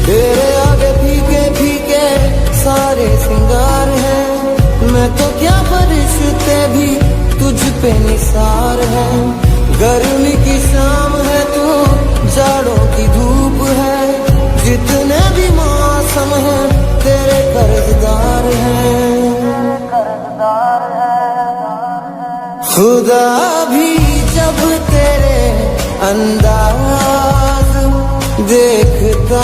तेरे आगे फीके फीके सारे सिंगार हैं, मैं तो क्या फरिश्ते भी तुझ पे निसार है। गर्मी की शाम है तू, जाड़ों की धूप है, जितने भी मौसम है तेरे कर्जदार हैं। खुदा भी जब तेरे अंदाज देखता